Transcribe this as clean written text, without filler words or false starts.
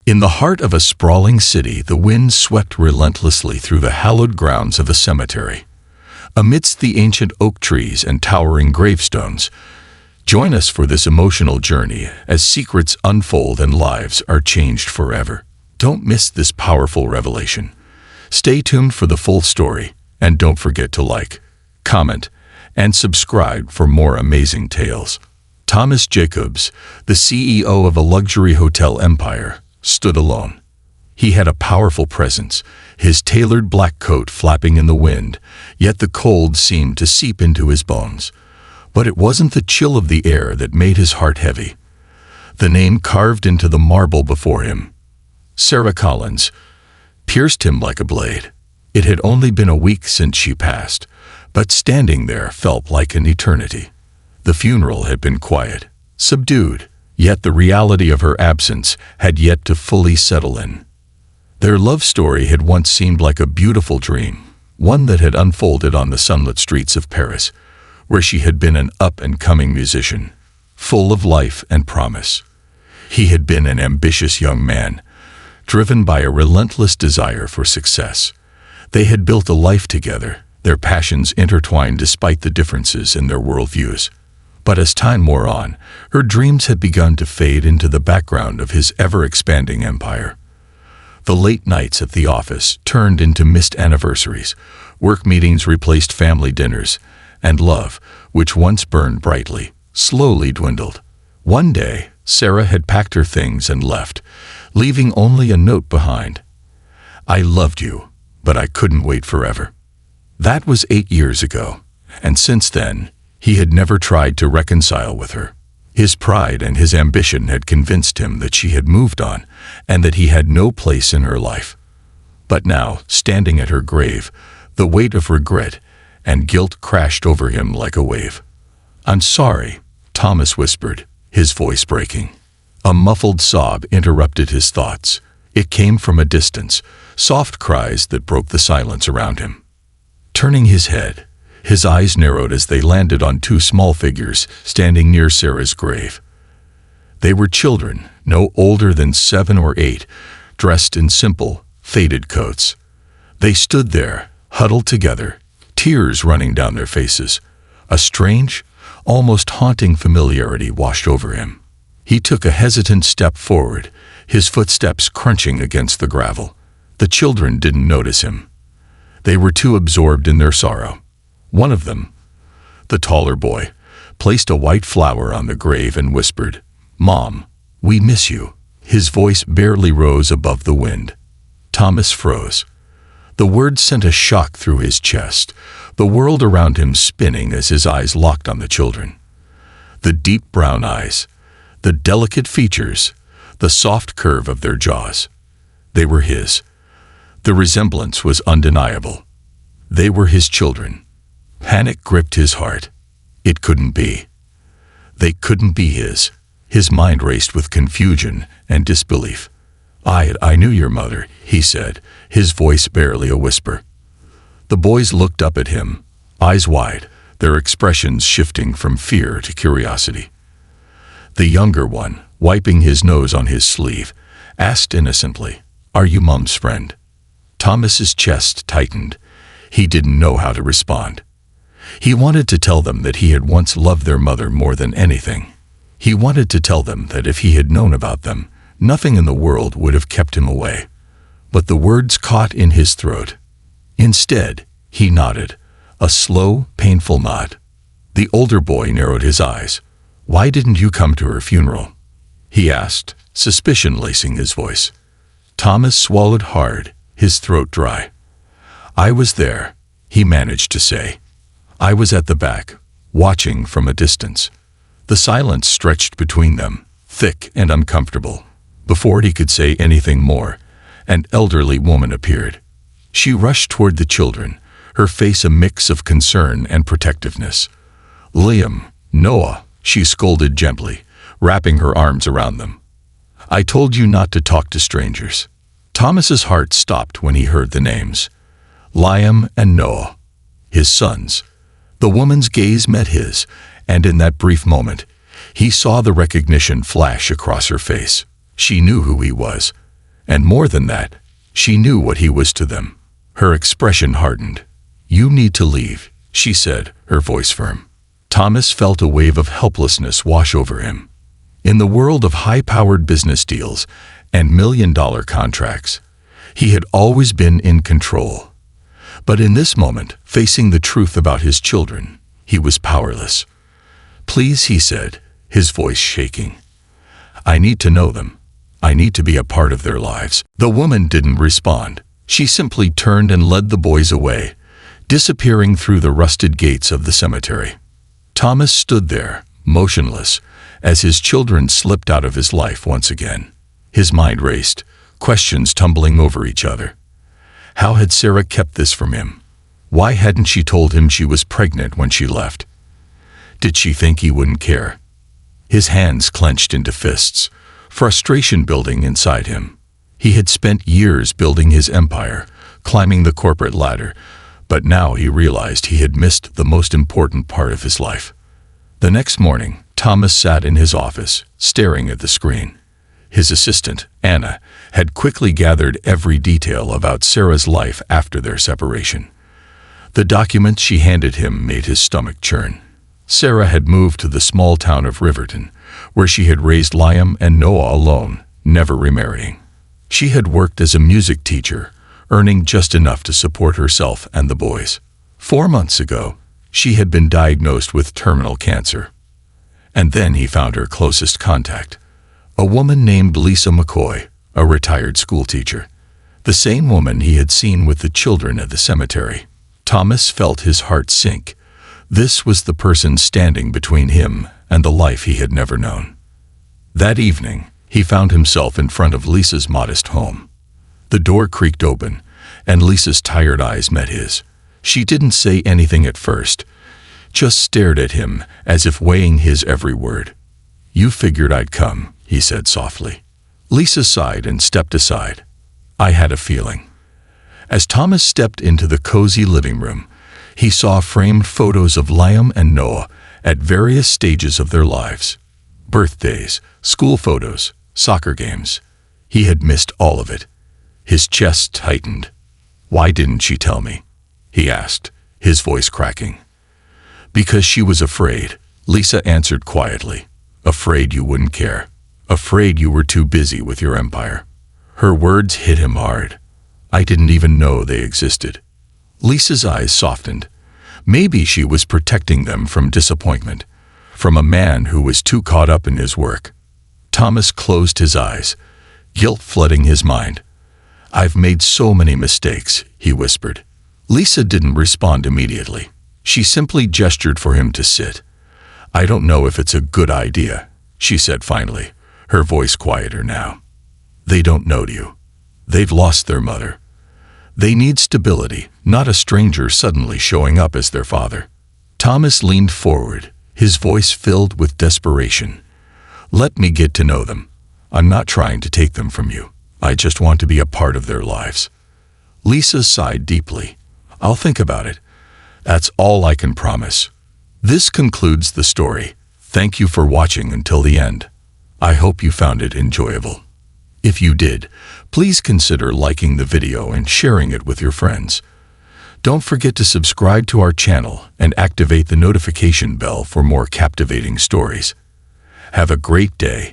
In the heart of a sprawling city, the wind swept relentlessly through the hallowed grounds of a cemetery. Amidst the ancient oak trees and towering gravestones, join us for this emotional journey as secrets unfold and lives are changed forever. Don't miss this powerful revelation. Stay tuned for the full story, and don't forget to like, comment, and subscribe for more amazing tales. Thomas Jacobs, the CEO of a luxury hotel empire, stood alone. He had a powerful presence, his tailored black coat flapping in the wind, yet the cold seemed to seep into his bones. But it wasn't the chill of the air that made his heart heavy. The name carved into the marble before him, Sarah Collins, pierced him like a blade. It had only been a week since she passed, but standing there felt like an eternity. The funeral had been quiet, subdued, yet the reality of her absence had yet to fully settle in. Their love story had once seemed like a beautiful dream, one that had unfolded on the sunlit streets of Paris, where she had been an up-and-coming musician, full of life and promise. He had been an ambitious young man, driven by a relentless desire for success. They had built a life together, their passions intertwined despite the differences in their worldviews. But as time wore on, her dreams had begun to fade into the background of his ever-expanding empire. The late nights at the office turned into missed anniversaries, work meetings replaced family dinners, and love, which once burned brightly, slowly dwindled. One day, Sarah had packed her things and left, leaving only a note behind. "I loved you, but I couldn't wait forever." That was 8 years ago, and since then, he had never tried to reconcile with her. His pride and his ambition had convinced him that she had moved on and that he had no place in her life. But now, standing at her grave, the weight of regret and guilt crashed over him like a wave. "I'm sorry," Thomas whispered, his voice breaking. A muffled sob interrupted his thoughts. It came from a distance, soft cries that broke the silence around him. Turning his head, his eyes narrowed as they landed on two small figures standing near Sarah's grave. They were children, no older than 7 or 8, dressed in simple, faded coats. They stood there, huddled together, tears running down their faces. A strange, almost haunting familiarity washed over him. He took a hesitant step forward, his footsteps crunching against the gravel. The children didn't notice him. They were too absorbed in their sorrow. One of them, the taller boy, placed a white flower on the grave and whispered, "Mom, we miss you." His voice barely rose above the wind. Thomas froze. The words sent a shock through his chest, the world around him spinning as his eyes locked on the children. The deep brown eyes, the delicate features, the soft curve of their jaws. They were his. The resemblance was undeniable. They were his children. Panic gripped his heart. It couldn't be. They couldn't be his. His mind raced with confusion and disbelief. I knew your mother," he said, his voice barely a whisper. The boys looked up at him, eyes wide, their expressions shifting from fear to curiosity. The younger one, wiping his nose on his sleeve, asked innocently, "Are you Mom's friend?" Thomas's chest tightened. He didn't know how to respond. He wanted to tell them that he had once loved their mother more than anything. He wanted to tell them that if he had known about them, nothing in the world would have kept him away. But the words caught in his throat. Instead, he nodded, a slow, painful nod. The older boy narrowed his eyes. "Why didn't you come to her funeral?" he asked, suspicion lacing his voice. Thomas swallowed hard, his throat dry. "I was there," he managed to say. "I was at the back, watching from a distance." The silence stretched between them, thick and uncomfortable. Before he could say anything more, an elderly woman appeared. She rushed toward the children, her face a mix of concern and protectiveness. "Liam, Noah," she scolded gently, wrapping her arms around them. "I told you not to talk to strangers." Thomas's heart stopped when he heard the names. Liam and Noah, his sons. The woman's gaze met his, and in that brief moment, he saw the recognition flash across her face. She knew who he was. And more than that, she knew what he was to them. Her expression hardened. "You need to leave," she said, her voice firm. Thomas felt a wave of helplessness wash over him. In the world of high-powered business deals and million-dollar contracts, he had always been in control. But in this moment, facing the truth about his children, he was powerless. "Please," he said, his voice shaking. "I need to know them. I need to be a part of their lives." The woman didn't respond. She simply turned and led the boys away, disappearing through the rusted gates of the cemetery. Thomas stood there, motionless, as his children slipped out of his life once again. His mind raced, questions tumbling over each other. How had Sarah kept this from him? Why hadn't she told him she was pregnant when she left? Did she think he wouldn't care? His hands clenched into fists, frustration building inside him. He had spent years building his empire, climbing the corporate ladder, but now he realized he had missed the most important part of his life. The next morning, Thomas sat in his office, staring at the screen. His assistant, Anna, had quickly gathered every detail about Sarah's life after their separation. The documents she handed him made his stomach churn. Sarah had moved to the small town of Riverton, where she had raised Liam and Noah alone, never remarrying. She had worked as a music teacher, earning just enough to support herself and the boys. 4 months ago, she had been diagnosed with terminal cancer. And then he found her closest contact, a woman named Lisa McCoy, a retired schoolteacher. The same woman he had seen with the children at the cemetery. Thomas felt his heart sink. This was the person standing between him and the life he had never known. That evening, he found himself in front of Lisa's modest home. The door creaked open, and Lisa's tired eyes met his. She didn't say anything at first, just stared at him as if weighing his every word. "You figured I'd come," he said softly. Lisa sighed and stepped aside. "I had a feeling." As Thomas stepped into the cozy living room, he saw framed photos of Liam and Noah at various stages of their lives. Birthdays, school photos, soccer games. He had missed all of it. His chest tightened. "Why didn't she tell me?" he asked, his voice cracking. "Because she was afraid," Lisa answered quietly. "Afraid you wouldn't care. Afraid you were too busy with your empire." Her words hit him hard. "I didn't even know they existed." Lisa's eyes softened. Maybe she was protecting them from disappointment, from a man who was too caught up in his work. Thomas closed his eyes, guilt flooding his mind. "I've made so many mistakes," he whispered. Lisa didn't respond immediately. She simply gestured for him to sit. "I don't know if it's a good idea," she said finally, her voice quieter now. "They don't know you. They've lost their mother. They need stability, not a stranger suddenly showing up as their father." Thomas leaned forward, his voice filled with desperation. "Let me get to know them. I'm not trying to take them from you. I just want to be a part of their lives." Lisa sighed deeply. "I'll think about it. That's all I can promise." This concludes the story. Thank you for watching until the end. I hope you found it enjoyable. If you did, please consider liking the video and sharing it with your friends. Don't forget to subscribe to our channel and activate the notification bell for more captivating stories. Have a great day.